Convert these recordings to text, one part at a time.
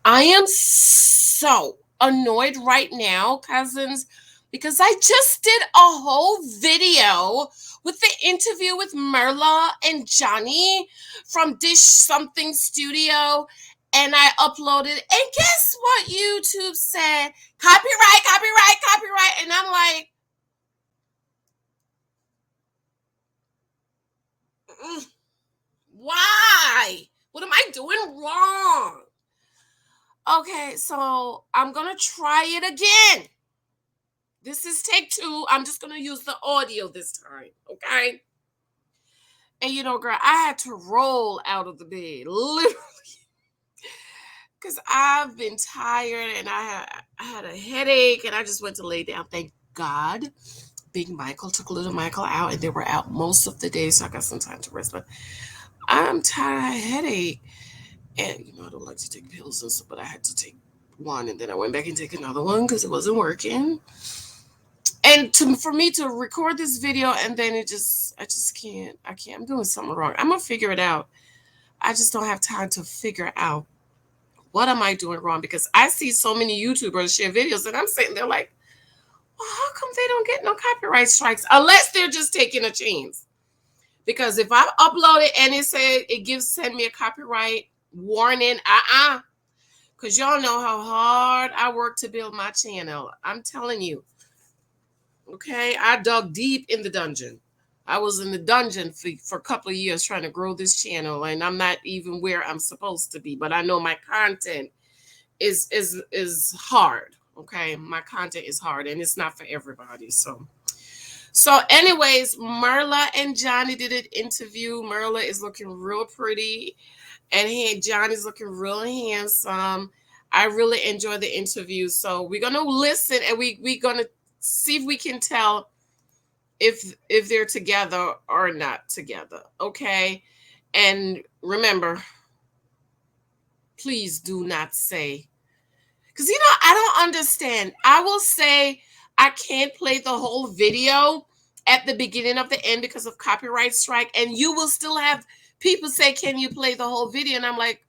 I am so annoyed right now, cousins, because I just did a whole video with the interview with Merla and Johnny from Dish Something Studio, and I uploaded. And guess what? YouTube said copyright, copyright, copyright, and I'm like, why? What am I doing wrong? Okay, so I'm gonna try it again. This is take two. I'm just gonna use the audio this time, okay? And girl, I had to roll out of the bed, literally, because I've been tired and I had a headache and I just went to lay down. Thank God, Big Michael took little Michael out and they were out most of the day, so I got some time to rest. But I'm tired, I had a headache. And I don't like to take pills and stuff, but I had to take one, and then I went back and take another one because it wasn't working. And for me to record this video, and then I just can't. I can't. I'm doing something wrong. I'm gonna figure it out. I just don't have time to figure out what am I doing wrong, because I see so many YouTubers share videos, and I'm sitting there like, well, how come they don't get no copyright strikes unless they're just taking a chance? Because if I upload it and send me a copyright warning, because y'all know how hard I work to build my channel. I'm telling you. Okay, I dug deep in the dungeon. I was in the dungeon for a couple of years trying to grow this channel, and I'm not even where I'm supposed to be. But I know my content is hard. Okay, my content is hard, and it's not for everybody. So anyways, Merla and Johnny did an interview. Merla is looking real pretty, and Johnny's looking real handsome. I really enjoyed the interview. So we're gonna listen, and we're gonna see if we can tell if they're together or not together. Okay. And remember, please do not say, because I don't understand. I will say I can't play the whole video at the beginning of the end because of copyright strike, and you will still have people say, can you play the whole video? And I'm like,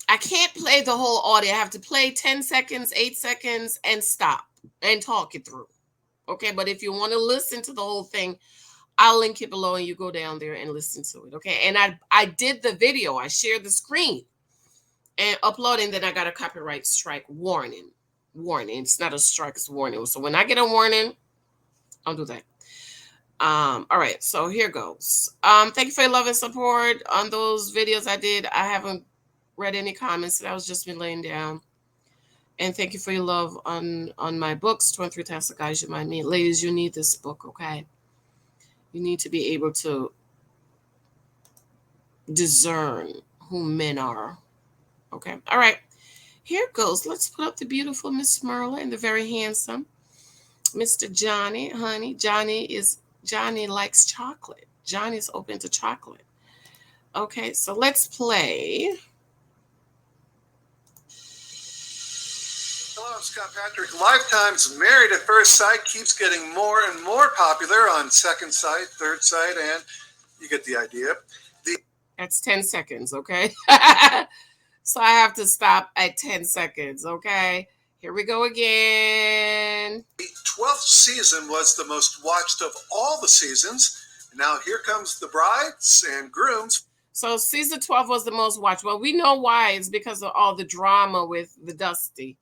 I can't play the whole audio. I have to play 10 seconds, 8 seconds, and stop and talk it through. Okay, but if you want to listen to the whole thing, I'll link it below and you go down there and listen to it. Okay, and I did the video. I shared the screen and uploading. Then I got a copyright strike warning. It's not a strike, it's a warning. So when I get a warning, I'll do that. All right, so here goes. Thank you for your love and support on those videos I did. I haven't read any comments. That was just me laying down. And thank you for your love on my books, 23 Tasks Guys You Might Meet. Ladies, you need this book, okay? You need to be able to discern who men are. Okay. All right. Here goes. Let's put up the beautiful Miss Merla and the very handsome Mr. Johnny. Honey, Johnny likes chocolate. Johnny's open to chocolate. Okay, so let's play. Hello, I'm Scott Patrick. Lifetime's Married at First Sight keeps getting more and more popular on second sight, third sight, and you get the idea. That's 10 seconds, okay? So I have to stop at 10 seconds, okay? Here we go again. The 12th season was the most watched of all the seasons. Now here comes the brides and grooms. So season 12 was the most watched. Well, we know why. It's because of all the drama with the Dusty,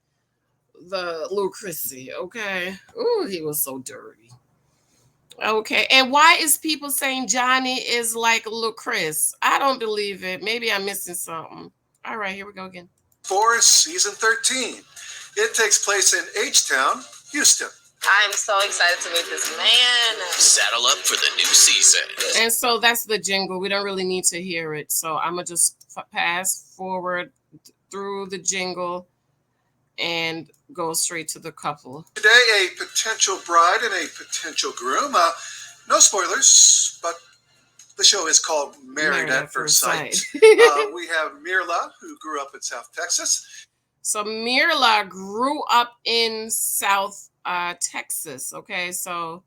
the Lucrecy, okay? Ooh, he was so dirty. Okay, and why is people saying Johnny is like Lucrecy? I don't believe it. Maybe I'm missing something. All right, here we go again. For season 13. It takes place in H-Town, Houston. I'm so excited to meet this man. Saddle up for the new season. And so that's the jingle. We don't really need to hear it. So I'm going to just pass forward through the jingle and go straight to the couple. Today, a potential bride and a potential groom. No spoilers, but the show is called Married at First Sight. We have Myrla, who grew up in South Texas. So Myrla grew up in South Texas. Okay, so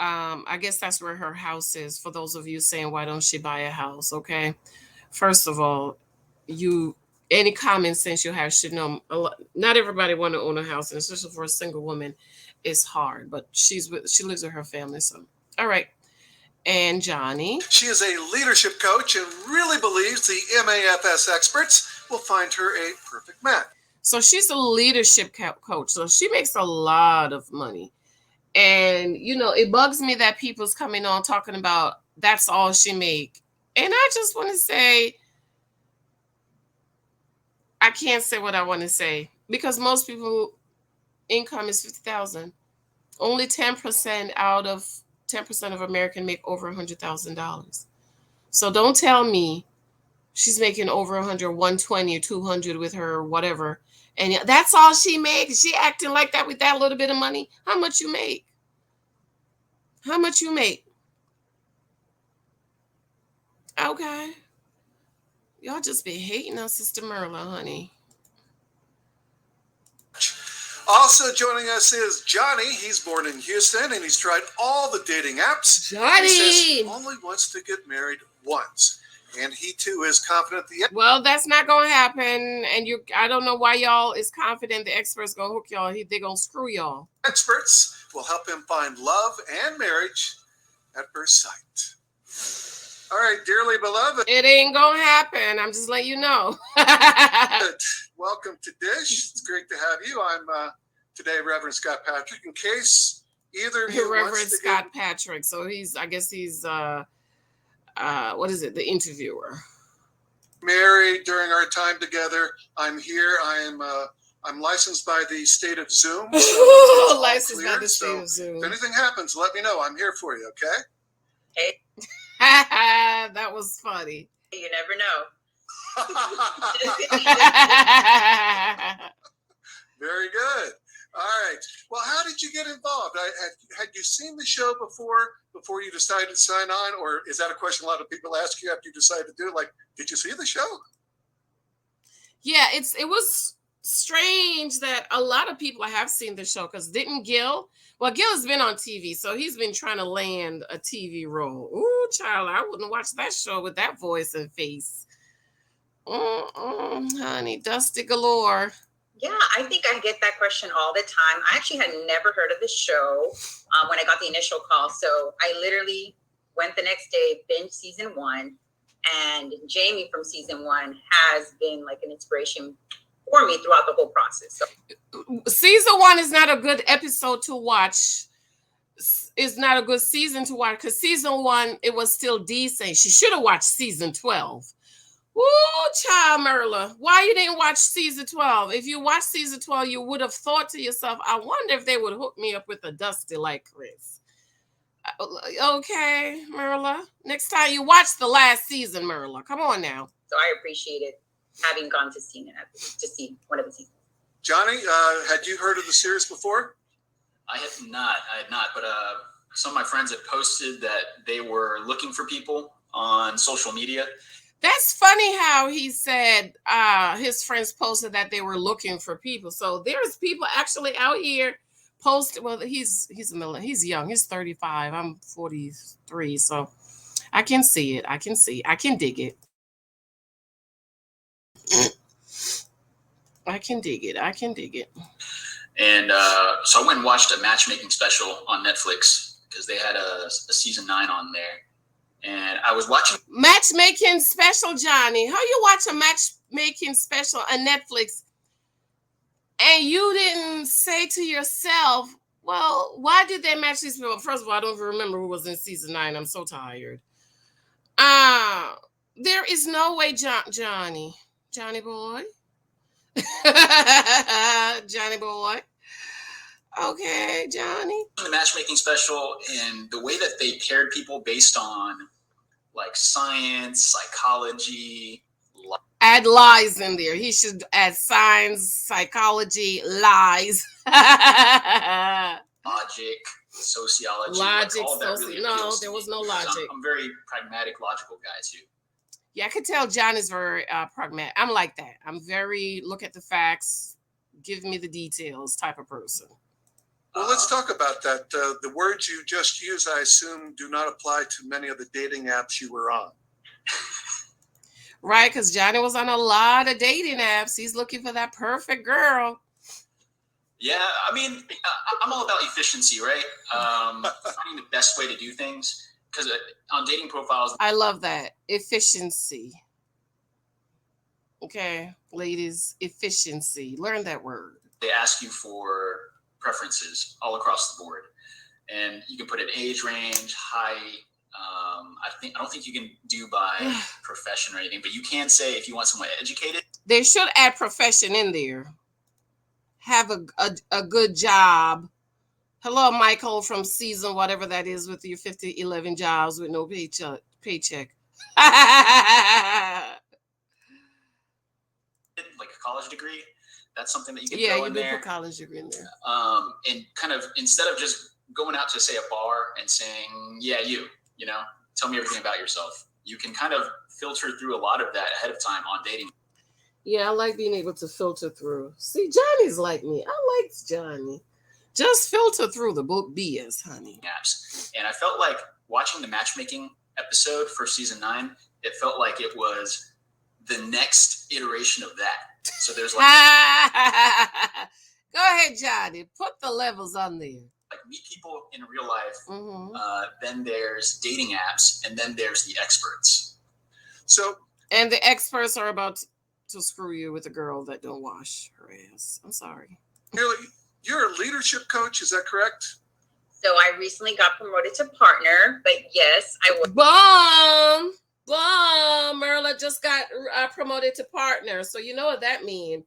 I guess that's where her house is. For those of you saying, why don't she buy a house? Okay, first of all, any common sense you have should know not everybody want to own a house, and especially for a single woman, it's hard. But she lives with her family, so all right. And Johnny, she is a leadership coach and really believes the MAFS experts will find her a perfect match. So she's a leadership coach, so she makes a lot of money. And it bugs me that people's coming on talking about that's all she make. And I just want to say, I can't say what I want to say because most people income is 50,000. Only 10% out of 10% of American make over $100,000. So don't tell me she's making over 100, 120 or 200 with her whatever. And that's all she makes. She acting like that with that little bit of money. How much you make? How much you make? Okay. Y'all just be hating on Sister Merla, honey. Also joining us is Johnny. He's born in Houston and he's tried all the dating apps. Johnny! He says he only wants to get married once. And he too is confident well, that's not gonna happen. And I don't know why y'all is confident the experts gonna hook y'all. They're gonna screw y'all. Experts will help him find love and marriage at first sight. All right, dearly beloved. It ain't gonna happen. I'm just letting you know. Welcome to Dish. It's great to have you. I'm today Reverend Scott Patrick. In case either of you Reverend Scott Patrick. So I guess he's what is it? The interviewer. Married during our time together. I'm here. I'm licensed by the state of Zoom. So licensed by the state of Zoom. If anything happens, let me know. I'm here for you. Okay. Hey. That was funny. You never know. Very good. All right. Well, how did you get involved? Had you seen the show before you decided to sign on, or is that a question a lot of people ask you after you decide to do it? Like, did you see the show? Yeah, it was strange that a lot of people have seen the show because didn't Gil? Well, Gil has been on TV, so he's been trying to land a TV role. Ooh, child, I wouldn't watch that show with that voice and face. Honey, dusty galore. Yeah, I think I get that question all the time. I actually had never heard of the show when I got the initial call. So I literally went the next day, binged season 1. And Jamie from season 1 has been like an inspiration for me throughout the whole process. So season 1 is not a good episode to watch. It's not a good season to watch because season 1, it was still decent. She should have watched season 12. Ooh, child Merla, why you didn't watch season 12? If you watched season 12, you would have thought to yourself, I wonder if they would hook me up with a Dusty like Chris. Okay, Merla. Next time you watch the last season, Merla. Come on now. So I appreciated having gone to see one of the seasons. Johnny, had you heard of the series before? I had not, but some of my friends had posted that they were looking for people on social media. That's funny how he said his friends posted that they were looking for people. So there's people actually out here posted. Well, he's young. He's 35. I'm 43. So I can see it. I can dig it. I can dig it. And so I went and watched a matchmaking special on Netflix because they had a season 9 on there. And I was watching matchmaking special, Johnny. How you watch a matchmaking special on Netflix and you didn't say to yourself, well, why did they match these people? First of all, I don't even remember who was in season 9. I'm so tired. There is no way, Johnny boy. Johnny boy. Okay, Johnny. The matchmaking special and the way that they paired people based on like science, psychology. Add lies in there. He should add science, psychology, lies. Logic, sociology. Logic, all that really no, there was no logic. I'm very pragmatic, logical guy too. Yeah, I could tell John is very pragmatic. I'm like that. I'm very look at the facts, give me the details type of person. Well, let's talk about that. The words you just used, I assume, do not apply to many of the dating apps you were on. Right, because Johnny was on a lot of dating apps. He's looking for that perfect girl. Yeah, I mean, I'm all about efficiency, right? Finding the best way to do things. Because on dating profiles, I love that. Efficiency. Okay, ladies, efficiency. Learn that word. they ask you for preferences all across the board. And you can put an age range, height. I don't think you can do by profession or anything, but you can say if you want someone educated. They should add profession in there. Have a good job. Hello, Michael from season whatever that is with your 11 jobs with no paycheck. Like a college degree, that's something that you can Yeah, throw you in do there. put college degree in there. And kind of instead of just going out to say a bar and saying, yeah, you know, tell me everything about yourself. You can kind of filter through a lot of that ahead of time on dating. Yeah, I like being able to filter through. See, Johnny's like me. I like Johnny. Just filter through the book BS, honey. Apps. And I felt like watching the matchmaking episode for season 9, it felt like it was the next iteration of that. So there's like go ahead, Johnny. Put the levels on there. Like meet people in real life. Then there's dating apps, and then there's the experts. So, and the experts are about to screw you with a girl that don't wash her ass. I'm sorry. You're a leadership coach, is that correct? So I recently got promoted to partner, but yes, I was. Boom! Merla just got promoted to partner. So you know what that means.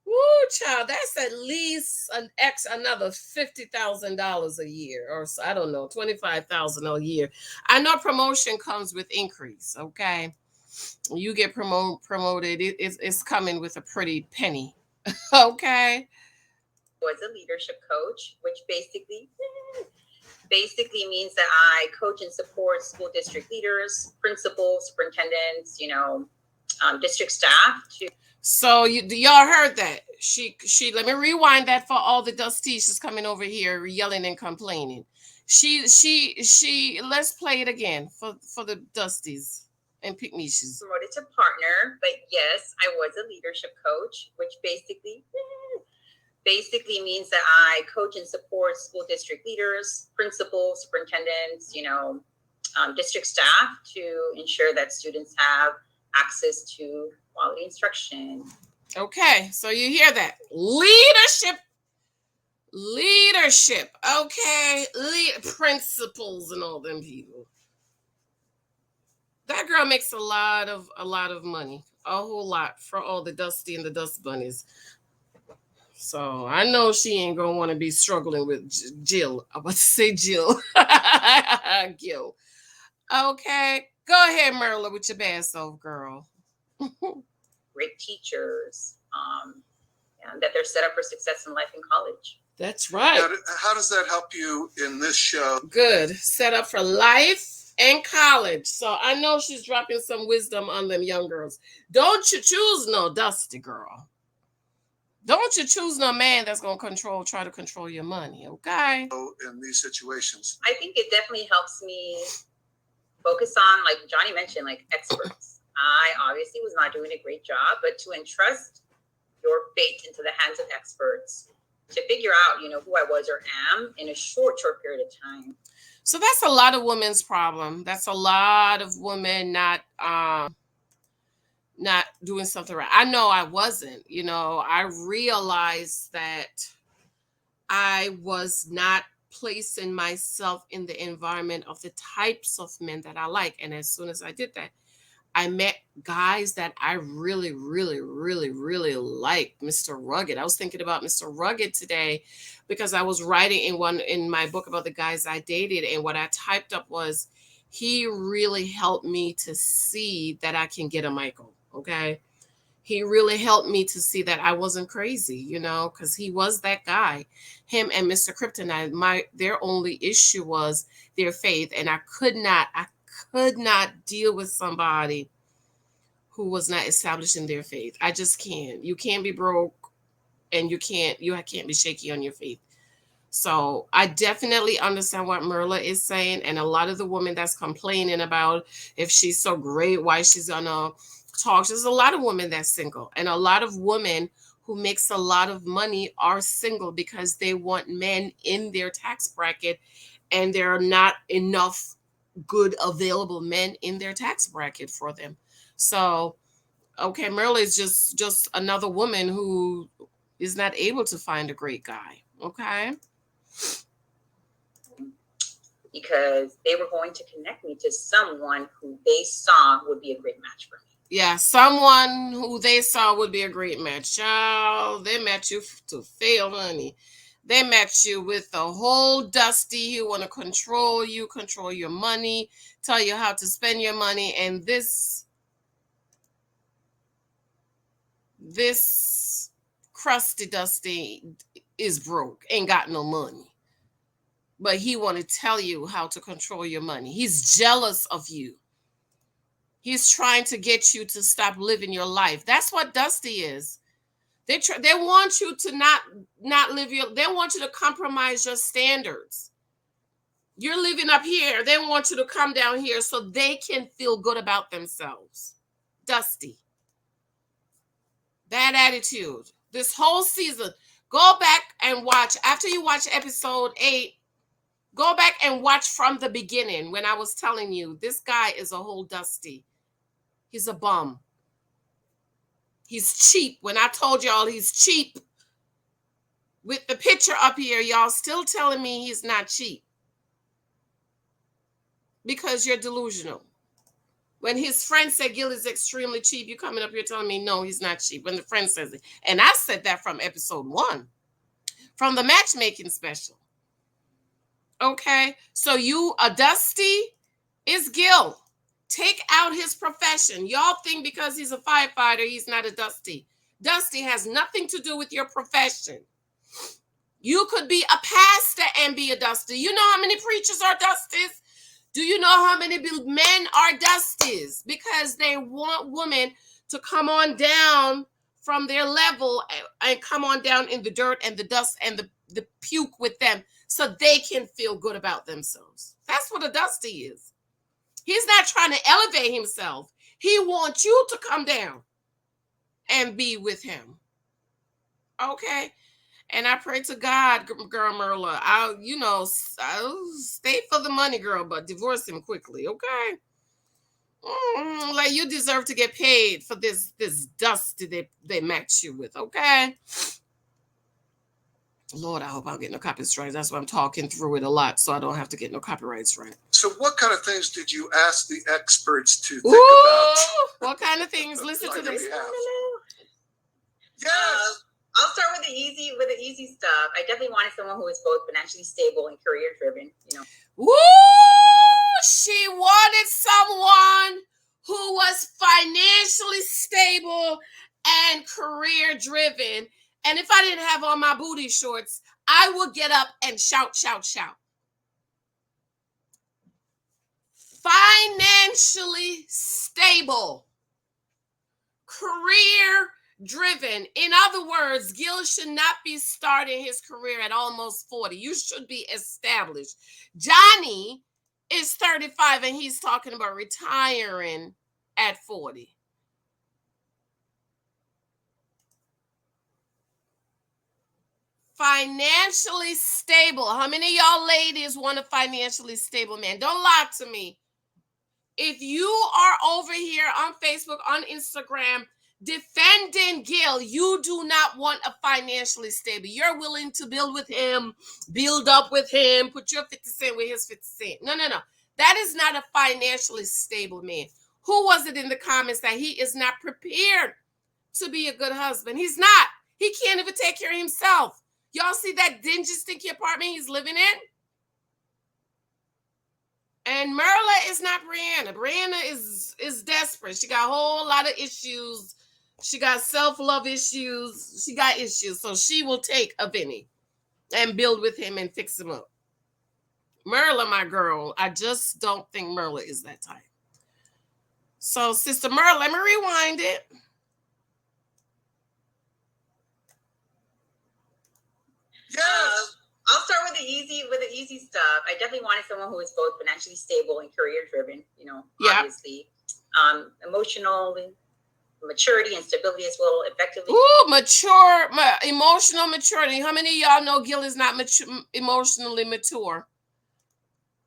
Woo, child, that's at least another $50,000 a year, or I don't know, $25,000 a year. I know promotion comes with increase. Okay, you get promoted, it's coming with a pretty penny. Okay. Was a leadership coach, which basically means that I coach and support school district leaders, principals, superintendents, district staff to. So y'all heard that. She let me rewind that for all the Dusties coming over here yelling and complaining. She let's play it again for the Dusties and Pygmies. Promoted to partner, but yes, I was a leadership coach, which basically means that I coach and support school district leaders, principals, superintendents, district staff to ensure that students have access to quality instruction. Okay, so you hear that. Leadership. Okay, principals and all them people. That girl makes a lot of money, a whole lot for all the Dusty and the Dust Bunnies. So I know she ain't gonna want to be struggling with Jill. I'm about to say Jill. Gil. Okay, go ahead, Merla, with your bad self, girl. Great teachers, and that they're set up for success in life in college. That's right. How does that help you in this show? Good. Set up for life and college. So I know she's dropping some wisdom on them young girls. Don't you choose no Dusty girl. Don't you choose no man that's going to try to control your money, okay? In these situations. I think it definitely helps me focus on, like Johnny mentioned, like experts. I obviously was not doing a great job, but to entrust your fate into the hands of experts to figure out, who I was or am in a short period of time. So that's a lot of women's problem. That's a lot of women not doing something right. I know I wasn't, I realized that I was not placing myself in the environment of the types of men that I like. And as soon as I did that, I met guys that I really, really, really, really like. Mr. Rugged. I was thinking about Mr. Rugged today because I was writing in my book about the guys I dated. And what I typed up was, he really helped me to see that I can get a Michael. Okay. He really helped me to see that I wasn't crazy, because he was that guy. Him and Mr. Kryptonite, their only issue was their faith. And I could not deal with somebody who was not established in their faith. I just can't. You can't be broke and you can't be shaky on your faith. So I definitely understand what Merla is saying. And a lot of the women that's complaining about if she's so great, why she's on a talks. There's a lot of women that's single, and a lot of women who makes a lot of money are single because they want men in their tax bracket, and there are not enough good available men in their tax bracket for them. So, okay, Merla is just another woman who is not able to find a great guy. Okay. Because they were going to connect me to someone who they saw would be a great match for me. Yeah, someone who they saw would be a great match. Child, they match you to fail, honey. They match you with the whole dusty who want to control you, control your money, tell you how to spend your money, and this crusty dusty is broke, ain't got no money. But he want to tell you how to control your money. He's jealous of you. He's trying to get you to stop living your life. That's what Dusty is. They want you to not live your. They want you to compromise your standards. You're living up here. They want you to come down here so they can feel good about themselves. Dusty. Bad attitude. This whole season. Go back and watch. After you watch episode 8, go back and watch from the beginning when I was telling you this guy is a whole Dusty. He's a bum. He's cheap. When I told y'all he's cheap, with the picture up here, y'all still telling me he's not cheap. Because you're delusional. When his friend said Gil is extremely cheap, you coming up here telling me, no, he's not cheap. When the friend says it. And I said that from episode 1. From the matchmaking special. Okay? So you, a Dusty, is Gil. Take out his profession. Y'all think because he's a firefighter, he's not a Dusty. Dusty has nothing to do with your profession. You could be a pastor and be a Dusty. You know how many preachers are Dusties? Do you know how many men are Dusties? Because they want women to come on down from their level and come on down in the dirt and the dust and the puke with them so they can feel good about themselves. That's what a Dusty is. He's not trying to elevate himself. He wants you to come down and be with him. Okay? And I pray to God, girl Merla, I'll stay for the money, girl, but divorce him quickly, okay? Like you deserve to get paid for this dust they match you with, okay? Lord, I hope I don't get no copyright strikes. That's why I'm talking through it a lot, so I don't have to get no copyright strike. So what kind of things did you ask the experts to think about? What kind of things? Listen to this. Yes. I'll start with the easy stuff. I definitely wanted someone who was both financially stable and career driven, Woo! She wanted someone who was financially stable and career driven. And if I didn't have on my booty shorts, I would get up and shout, shout, shout. Financially stable, career driven. In other words, Gil should not be starting his career at almost 40. You should be established. Johnny is 35 and he's talking about retiring at 40. Financially stable. How many of y'all ladies want a financially stable man? Don't lie to me. If you are over here on Facebook, on Instagram, defending Gil, you do not want a financially stable. You're willing to build with him, build up with him, put your 50 cents with his 50 cents. No. That is not a financially stable man. Who was it in the comments that he is not prepared to be a good husband? He's not. He can't even take care of himself. Y'all see that dingy, stinky apartment he's living in? And Merla is not Brianna. Brianna is desperate. She got a whole lot of issues. She got self-love issues. She got issues. So she will take a Vinny and build with him and fix him up. Merla, my girl, I just don't think Merla is that type. So, Sister Merla, let me rewind it. Yes. I'll start with the easy stuff. I definitely wanted someone who was both financially stable and career driven, obviously. Emotionally maturity and stability as well effectively? Ooh, emotional maturity. How many of y'all know Gil is not emotionally mature?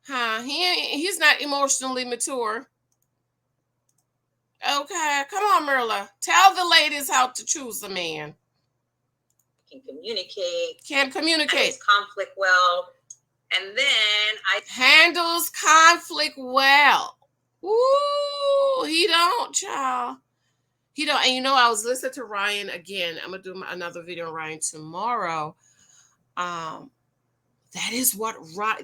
Huh? He's not emotionally mature. Okay, come on, Merla. Tell the ladies how to choose a man. Can communicate. Can communicate. Handles conflict well. And then handles conflict well. Ooh, he don't, child. He don't. And you know, I was listening to Ryan again. I'm gonna do another video on Ryan tomorrow. That is what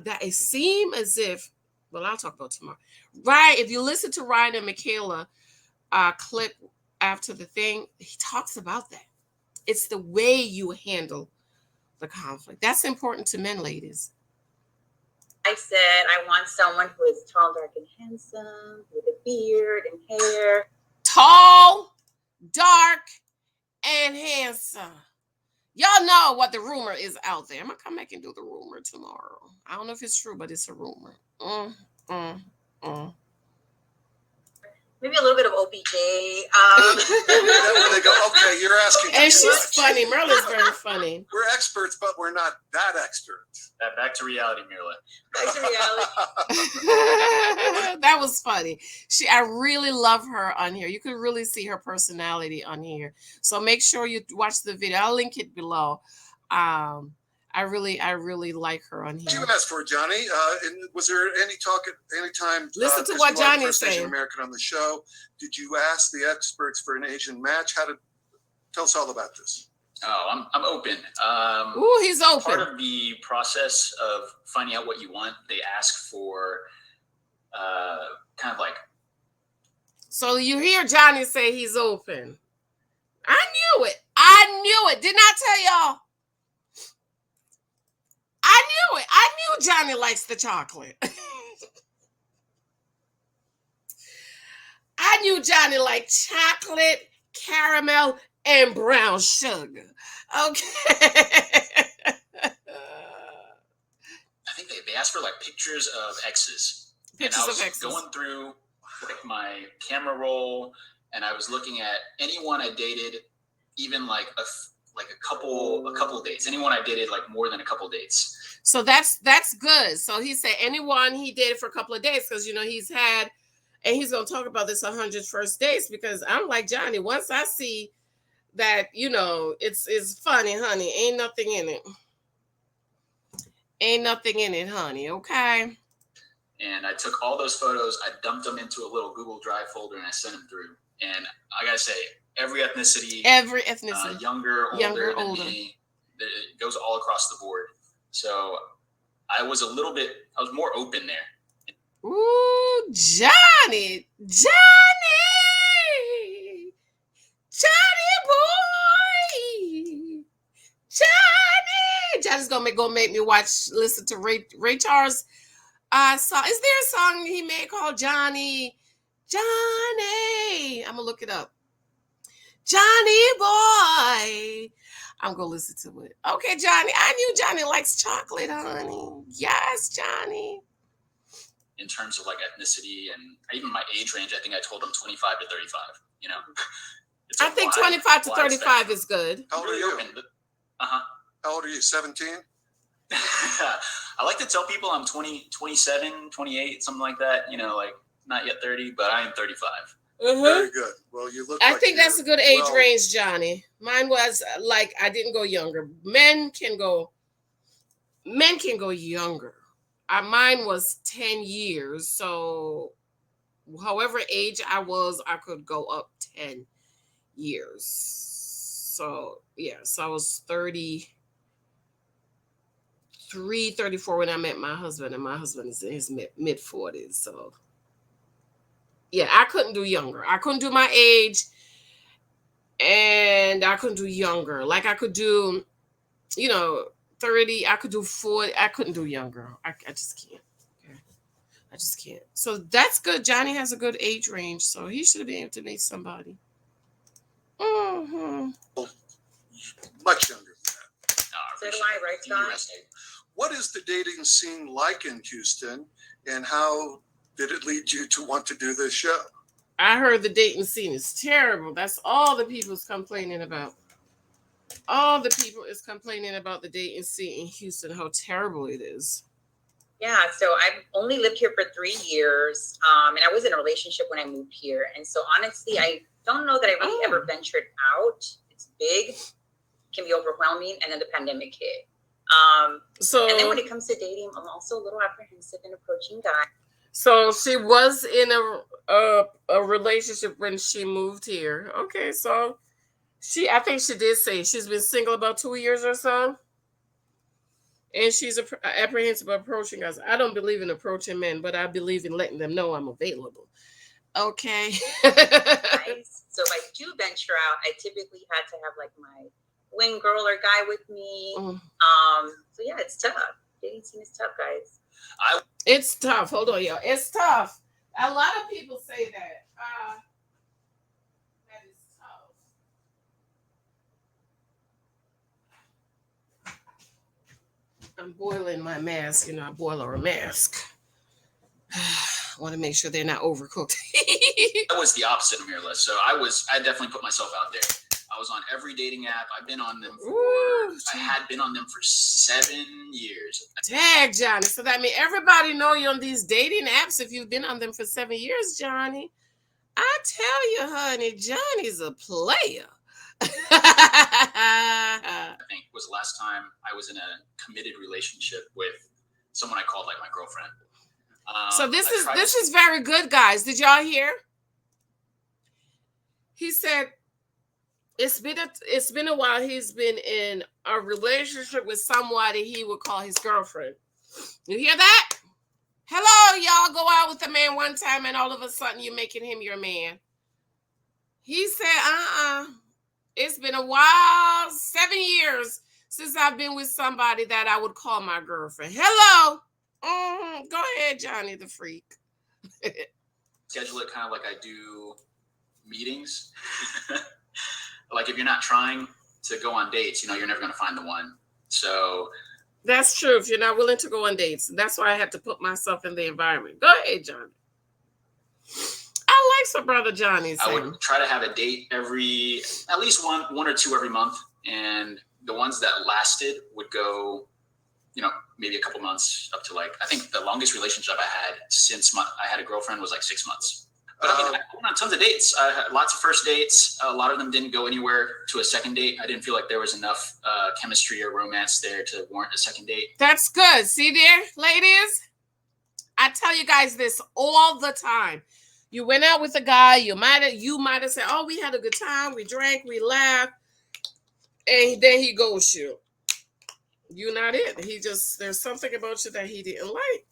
that it seemed as if. Well, I'll talk about tomorrow. Right. If you listen to Ryan and Michaela clip after the thing, he talks about that. It's the way you handle the conflict. That's important to men, ladies. I said I want someone who is tall, dark, and handsome, with a beard and hair. Tall, dark, and handsome. Y'all know what the rumor is out there. I'm gonna come back and do the rumor tomorrow. I don't know if it's true, but it's a rumor. Maybe a little bit of OBJ. When they go, okay, you're asking. And she's funny. Merla's very funny. We're experts, but we're not that experts. Back to reality, Myrla. Back to reality. That was funny. I really love her on here. You could really see her personality on here. So make sure you watch the video. I'll link it below. I really like her on here. You asked for it, Johnny. Was there any talk at any time? Listen to what Johnny's saying. Asian American on the show. Did you ask the experts for an Asian match? Tell us all about this. Oh, I'm open. Ooh, he's open. Part of the process of finding out what you want, they ask for kind of like. So you hear Johnny say he's open. I knew it. Didn't I tell y'all? I knew it. I knew Johnny likes the chocolate. I knew Johnny liked chocolate, caramel, and brown sugar. Okay. I think they asked for like pictures of exes. Pictures and I was of exes. Going through like my camera roll, and I was looking at anyone I dated, even like a couple dates. Anyone I dated like more than a couple dates. So that's good. So he said anyone he dated for a couple of days, because he's had, and he's gonna talk about this 100 first dates, because I'm like Johnny. Once I see that, it's funny, honey. Ain't nothing in it. Ain't nothing in it, honey. Okay. And I took all those photos, I dumped them into a little Google Drive folder, and I sent them through. And I gotta say, every ethnicity, younger, older than me, it goes all across the board. So I was more open there. Ooh, Johnny boy, Johnny's gonna make me listen to Ray Charles song. Is there a song he made called Johnny? I'm gonna look it up. Johnny boy. I'm gonna listen to it. Okay, Johnny. I knew Johnny likes chocolate, honey. Yes, Johnny. In terms of like ethnicity and even my age range, I think I told him 25 to 35. I think 25 to 35 is good. How old are you? How old are you? 17? I like to tell people I'm 20, 27, 28, something like that. Like not yet 30, but I am 35. Very good. Well, you look. I think that's a good age range, Johnny. Mine was like I didn't go younger. Men can go younger. Mine was 10 years. So, however age I was, I could go up 10 years. So yeah. So I was 33, 34 when I met my husband, and my husband is in his mid 40s. So. Yeah, I couldn't do younger. I couldn't do my age, and I couldn't do younger. Like I could do, 30. I could do 40. I couldn't do younger. I just can't. Okay. I just can't. So that's good. Johnny has a good age range, so he should be able to meet somebody. Mm-hmm. Much younger than that. So do I, right, John? What is the dating scene like in Houston, and how did it lead you to want to do this show? I heard the dating scene is terrible. That's all the people's complaining about. All the people is complaining about the dating scene in Houston, how terrible it is. Yeah, so I've only lived here for 3 years, and I was in a relationship when I moved here. And so honestly, I don't know that I really ever ventured out. It's big, can be overwhelming, and then the pandemic hit. And then when it comes to dating, I'm also a little apprehensive in approaching guys. So she was in a relationship when she moved here. Okay, so I think she did say she's been single about 2 years or so. And she's apprehensive of approaching us. I don't believe in approaching men, but I believe in letting them know I'm available. Okay. Nice. So if I do venture out, I typically had to have like my wing girl or guy with me. So yeah, it's tough. Dating scene is tough, guys. It's tough. Hold on, y'all. It's tough. A lot of people say that. That is tough. I'm boiling my mask. You know, I boil a mask. I want to make sure they're not overcooked. I was the opposite of Myrla. So I definitely put myself out there. I was on every dating app. I've been on them I had been on them for 7 years. Tag Johnny. So that means everybody know you on these dating apps if you've been on them for 7 years, Johnny. I tell you, honey, Johnny's a player. I think was the last time I was in a committed relationship with someone I called like my girlfriend. So this is very good, guys. Did y'all hear? He said it's been a while. He's been in a relationship with somebody he would call his girlfriend. You hear that? Hello, y'all go out with a man one time and all of a sudden you're making him your man. He said, it's been a while, 7 years since I've been with somebody that I would call my girlfriend. Hello. Go ahead, Johnny the freak. Schedule it kind of like I do meetings. Like if you're not trying to go on dates, you're never going to find the one. So that's true. If you're not willing to go on dates, that's why I had to put myself in the environment. Go ahead, Johnny. I like my brother Johnny. I would try to have a date at least one or two every month, and the ones that lasted would go, maybe a couple months up to I think the longest relationship I had since I had a girlfriend was like 6 months. But I went on tons of dates. I had lots of first dates. A lot of them didn't go anywhere to a second date. I didn't feel like there was enough chemistry or romance there to warrant a second date. That's good. See there, ladies? I tell you guys this all the time. You went out with a guy, you might have said, oh, we had a good time, we drank, we laughed, and then he ghosts you. You're not it. There's something about you that he didn't like.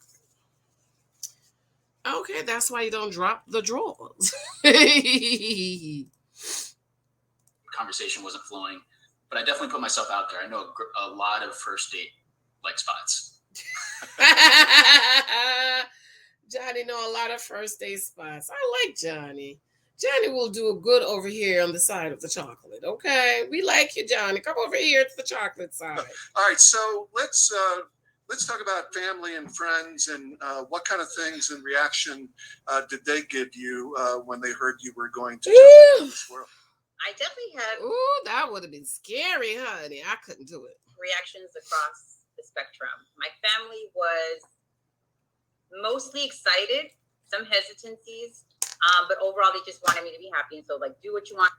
Okay, that's why you don't drop the drawers. Conversation wasn't flowing, but I definitely put myself out there. I know a lot of first date spots. Johnny know a lot of first date spots. I like Johnny. Johnny will do a good over here on the side of the chocolate. Okay, we like you, Johnny. Come over here to the chocolate side. All right, so let's talk about family and friends and what kind of things and reaction did they give you when they heard you were going to jump into this world? I definitely had. Ooh, that would have been scary, honey. I couldn't do it. Reactions across the spectrum. My family was mostly excited, some hesitancies, but overall they just wanted me to be happy. And so, do what you want.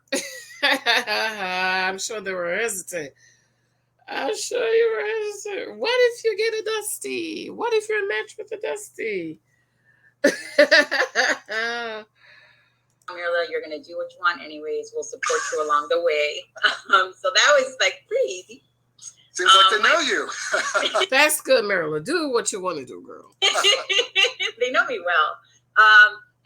I'm sure they were hesitant. I'm sure you were hesitant. What if you get a Dusty? What if you're a match with a Dusty? Merla, you're going to do what you want anyways. We'll support you along the way. So that was pretty easy. Seems like they know you. That's good, Merla. Do what you want to do, girl. They know me well.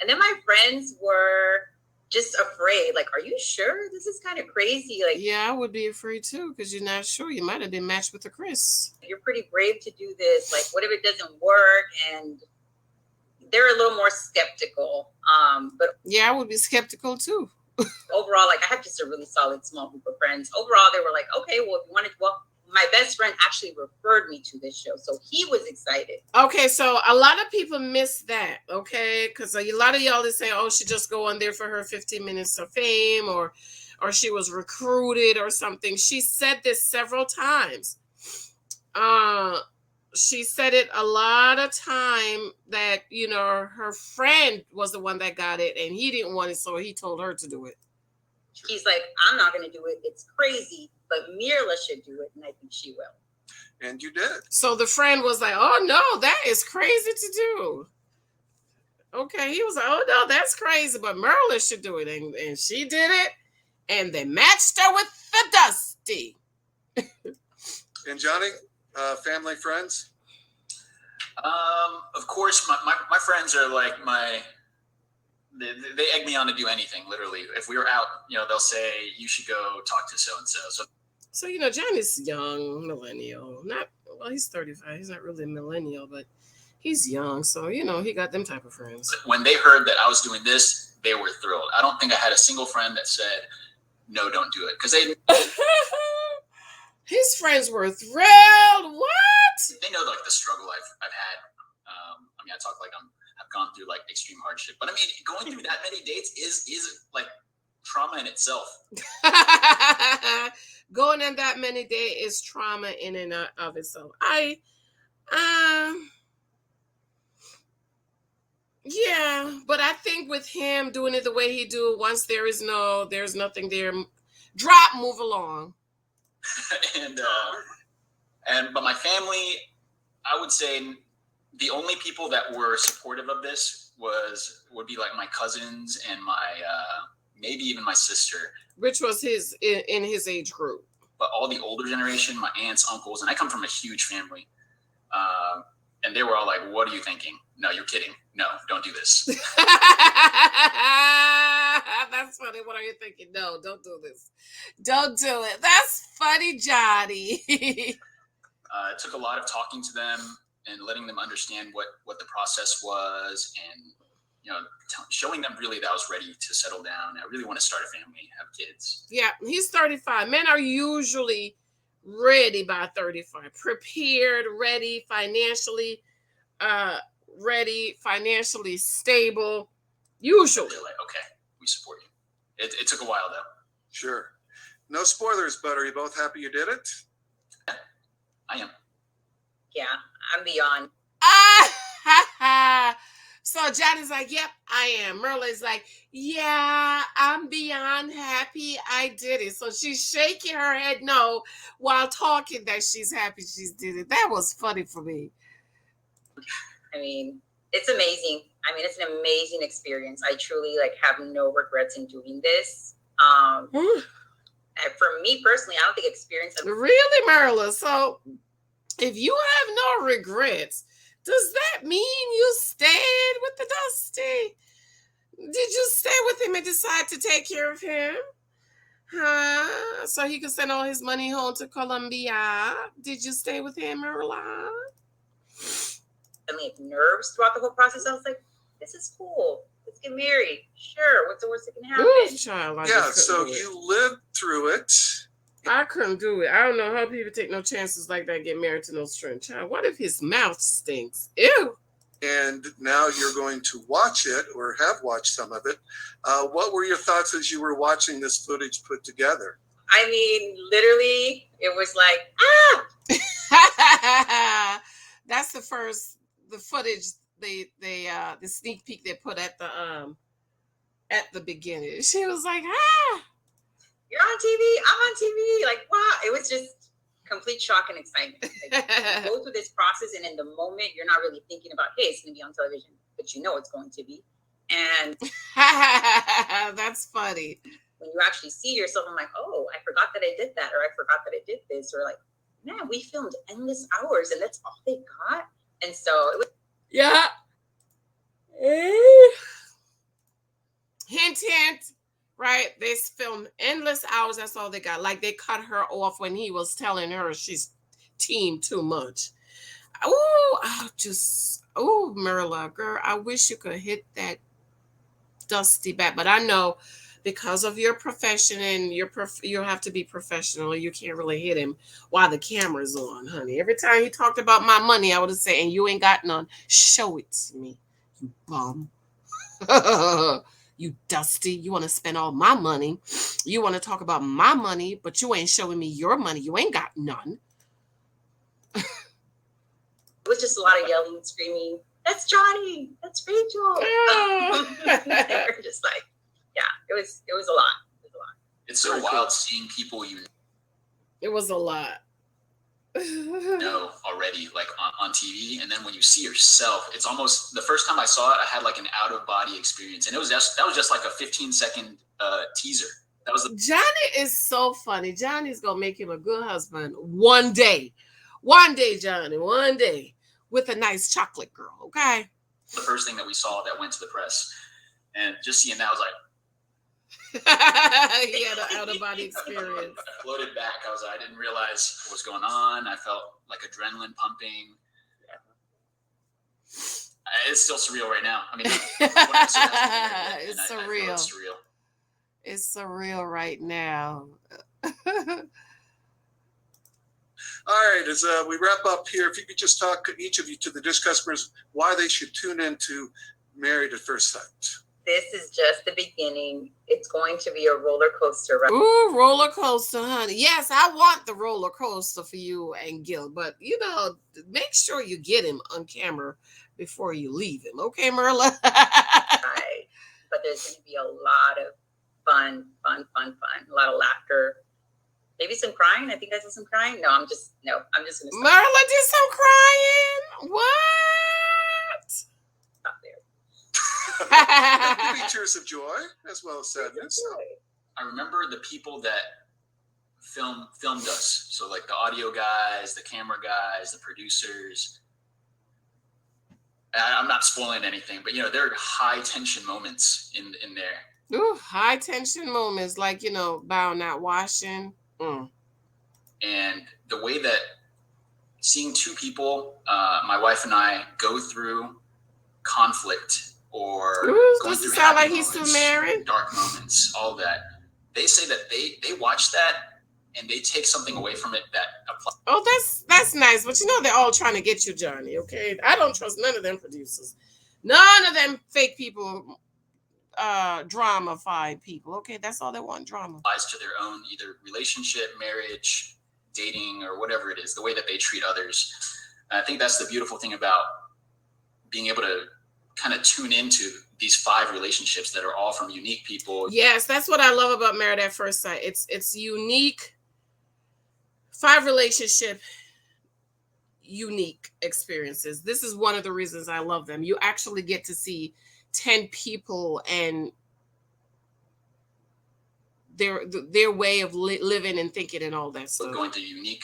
And then my friends were just afraid. Are you sure? This is kind of crazy. Yeah, I would be afraid too, because you're not sure. You might have been matched with a Chris. You're pretty brave to do this. What if it doesn't work? And they're a little more skeptical. But yeah, I would be skeptical too. Overall, I have just a really solid small group of friends. Overall, they were like, okay, well, if you want to my best friend actually referred me to this show, so he was excited. Okay, so a lot of people miss that, okay? Because a lot of y'all is saying, oh, she just go on there for her 15 minutes of fame, or she was recruited or something. She said this several times. She said it a lot of time that, you know, her friend was the one that got it and he didn't want it, so he told her to do it. He's like, I'm not going to do it. It's crazy, but Myrla should do it, and I think she will. And you did. So the friend was like, oh, no, that is crazy to do. Okay, he was like, oh, no, that's crazy, but Merla should do it. And she did it, and they matched her with the Dusty. And Johnny, family, friends? Of course, my friends are like they egg me on to do anything, literally. If we were out, you know, they'll say, you should go talk to so-and-so. So, you know, Johnny's young, millennial. Well, he's 35. He's not really a millennial, but he's young. So, you know, he got them type of friends. When they heard that I was doing this, they were thrilled. I don't think I had a single friend that said, no, don't do it. Because his friends were thrilled. What? They know, like, the struggle I've had. I mean, I talk like I've gone through, like, extreme hardship. But, I mean, going through that many dates is like, trauma in itself. Going on that many days is trauma in and of itself. Yeah, but I think with him doing it the way he do, once there's nothing there, drop, move along. But my family, I would say the only people that were supportive of this would be like my cousins and my maybe even my sister, which was in his age group. But all the older generation, my aunts, uncles, and I come from a huge family, and they were all like, "What are you thinking? No, you're kidding. No, don't do this." That's funny. What are you thinking? No, don't do this. Don't do it. That's funny, Johnny. It took a lot of talking to them and letting them understand what the process was, and you know, showing them really that I was ready to settle down. I really want to start a family, have kids. Yeah, he's 35. Men are usually ready by 35, prepared, ready, financially stable. Usually, like, okay, we support you. It took a while though. Sure. No spoilers, but are you both happy you did it? Yeah, I am. Yeah, I'm beyond. So Johnny's like, yep, I am. Merla is like, yeah, I'm beyond happy I did it. So she's shaking her head no while talking that she's happy she did it. That was funny for me. I mean, it's amazing. I mean, it's an amazing experience. I truly have no regrets in doing this. And for me personally, I don't think experience. Really, Merla? So if you have no regrets, does that mean you stayed with the Dusty? Did you stay with him and decide to take care of him? Huh? So he could send all his money home to Colombia. Did you stay with him, Merla? I nerves throughout the whole process. I was like, this is cool. Let's get married. Sure. What's the worst that can happen? Ooh, child, yeah, so you lived through it. I couldn't do it. I don't know how people take no chances like that, get married to no strange child. What if his mouth stinks? Ew. And now you're going to watch it, or have watched some of it. What were your thoughts as you were watching this footage put together? I mean, literally, it was like, ah! That's the footage, the sneak peek they put at the beginning. She was like, ah! You're on TV. I'm on TV. Like, wow. It was just complete shock and excitement. Like, you go through this process, and in the moment, you're not really thinking about, hey, it's going to be on television, but you know it's going to be. And that's funny. When you actually see yourself, I'm like, oh, I forgot that I did that, or I forgot that I did this, or like, man, we filmed endless hours, and that's all they got. And so it was. Yeah. Hint, hint. Right, they filmed endless hours. That's all they got. Like they cut her off when he was telling her she's teamed too much. Merla, girl, I wish you could hit that Dusty back. But I know because of your profession and you'll have to be professional. You can't really hit him while the camera's on, honey. Every time he talked about my money, I would have said, and you ain't got none. Show it to me, you bum. You dusty. You want to spend all my money. You want to talk about my money, but you ain't showing me your money. You ain't got none. It was just a lot of yelling and screaming. That's Johnny. That's Rachel. They were just like, yeah, it was a lot. It was a lot. It's so wild seeing people you It was a lot. know already, like on TV, and then when you see yourself, it's almost the first time I saw it, I had like an out of body experience, and that was just like a 15-second teaser. That was Johnny is so funny. Johnny's gonna make him a good husband one day, Johnny, one day with a nice chocolate girl. Okay. The first thing that we saw that went to the press, and just seeing that, I was like. He had an out of body experience. I floated back. I didn't realize what was going on. I felt like adrenaline pumping. It's still surreal right now. I mean, it's surreal. It's surreal. It's surreal right now. All right, as we wrap up here, if you could just talk, each of you, to the Dish customers, why they should tune in to Married at First Sight. This is just the beginning. It's going to be a roller coaster. Right? Ooh, roller coaster, honey. Yes, I want the roller coaster for you and Gil, but make sure you get him on camera before you leave him. Okay, Merla? Right. But there's going to be a lot of fun. A lot of laughter. Maybe some crying. I think I saw some crying. No, I'm just going to Merla did some crying? What? stop there. Could be tears of joy as well as sadness. I remember the people that filmed us. So like the audio guys, the camera guys, the producers. I'm not spoiling anything, but there are high tension moments in there. Ooh, high tension moments like bow not washing. And the way that seeing two people, my wife and I, go through conflict or going through sound like moments, he's still married, dark moments, all that. They say that they watch that and they take something away from it that applies. Oh, that's nice, but they're all trying to get you, Johnny. Okay, I don't trust none of them producers, none of them fake people, drama-fied people. Okay, that's all they want, drama. Applies to their own either relationship, marriage, dating, or whatever it is. The way that they treat others. And I think that's the beautiful thing about being able to kind of tune into these 5 relationships that are all from unique people. Yes, that's what I love about Married at First Sight. It's unique. 5 relationship, unique experiences. This is one of the reasons I love them. You actually get to see 10 people and their way of living and thinking and all that stuff. Going through unique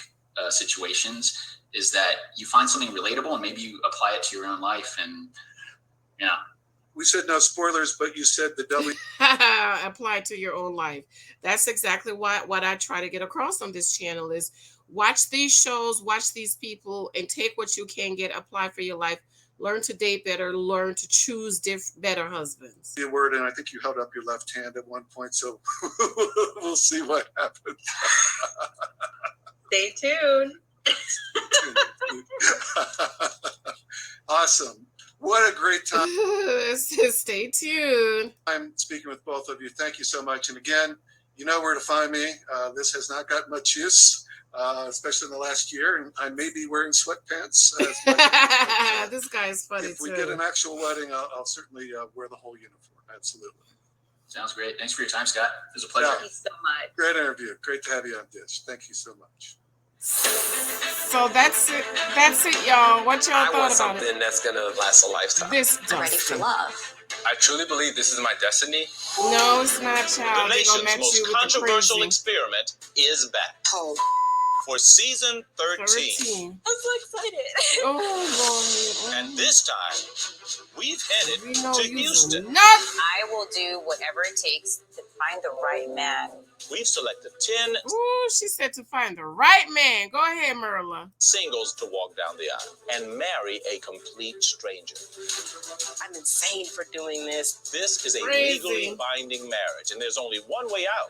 situations is that you find something relatable and maybe you apply it to your own life. And we said no spoilers, but you said the W. Apply to your own life. That's exactly what I try to get across on this channel is watch these shows, watch these people, and take what you can get, apply for your life. Learn to date better, learn to choose better husbands. Your word, and I think you held up your left hand at one point, so we'll see what happens. Stay tuned. Awesome. What a great time. Stay tuned. I'm speaking with both of you. Thank you so much. And again, you know where to find me. This has not got much use, especially in the last year. And I may be wearing sweatpants. This guy is funny, if we get an actual wedding, I'll certainly wear the whole uniform. Absolutely. Sounds great. Thanks for your time, Scott. It was a pleasure. Thank you so much. Great interview. Great to have you on Dish. Thank you so much. So that's it. That's it, y'all. What y'all thought about it? I want something that's going to last a lifetime. This Ready for love. I truly believe this is my destiny. No, it's not, child. The nation's most controversial experiment is back. Oh. For season 13. I'm so excited. Oh, Lord. And this time, we've headed We know to you's Houston. a nut. I will do whatever it takes to find the right man. We've selected 10 Ooh, she said to find the right man. Go ahead, Merla. singles to walk down the aisle and marry a complete stranger. I'm insane for doing this. This is a Crazy. legally binding marriage, and there's only one way out,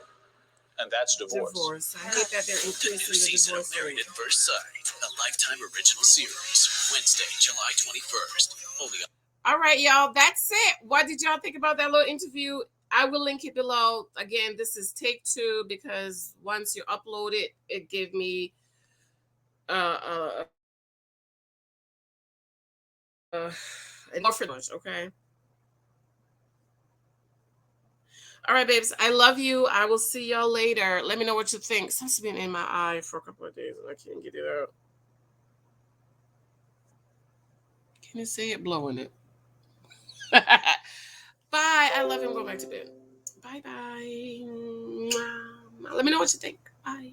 and that's divorce. Divorce. I hate that they're The new increasing the season of divorce Married rate. at First Sight, a Lifetime original series, Wednesday, July 21st. Only on All right, y'all. That's it. What did y'all think about that little interview? I will link it below. Again, this is take 2 because once you upload it, it gave me enough for much. Okay. All right, babes. I love you. I will see y'all later. Let me know what you think. Something's been in my eye for a couple of days and I can't get it out. Can you see it blowing it? Bye. I love him. Go back to bed. Bye bye. Let me know what you think. Bye.